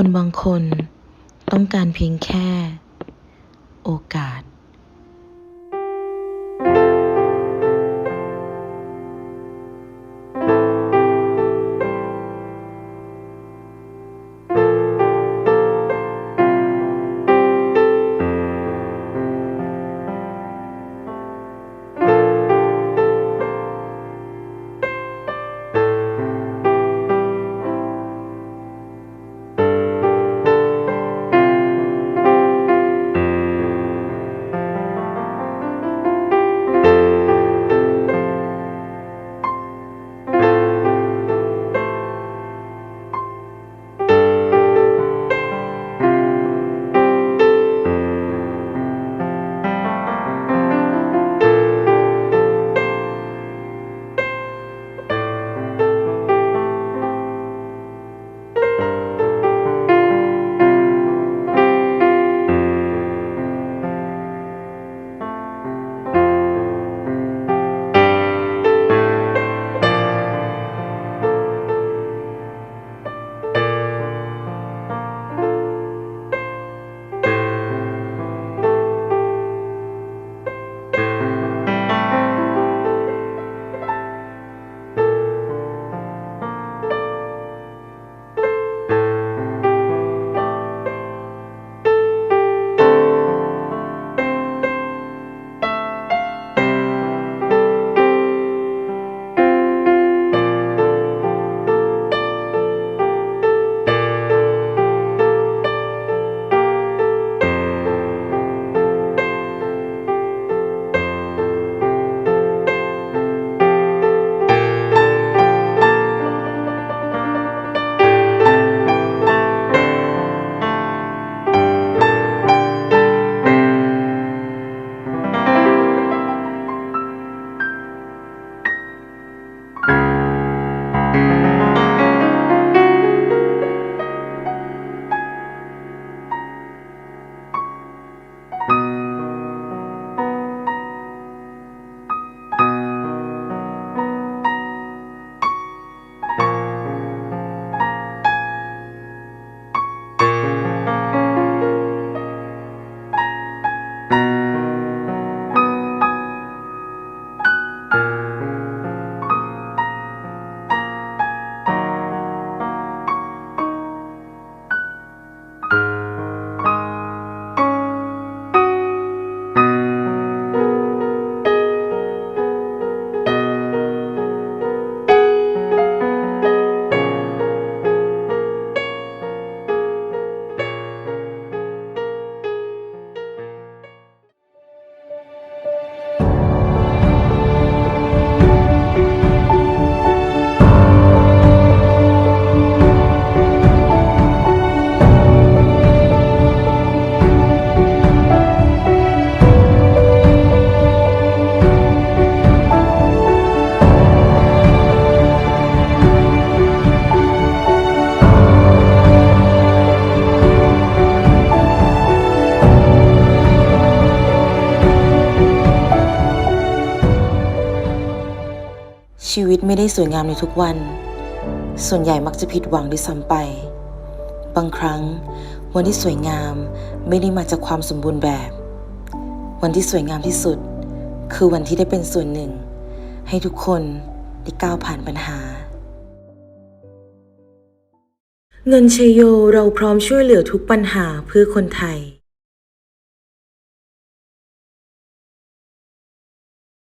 คนบางคนต้องการเพียงแค่โอกาสชีวิตไม่ได้สวยงามในทุกวันส่วนใหญ่มักจะผิดหวังด้วยซ้ำไปบางครั้งวันที่สวยงามไม่ได้มาจากความสมบูรณ์แบบวันที่สวยงามที่สุดคือวันที่ได้เป็นส่วนหนึ่งให้ทุกคนได้ก้าวผ่านปัญหาเงินชัยโยเราพร้อมช่วยเหลือทุกปัญหาเพื่อคนไทย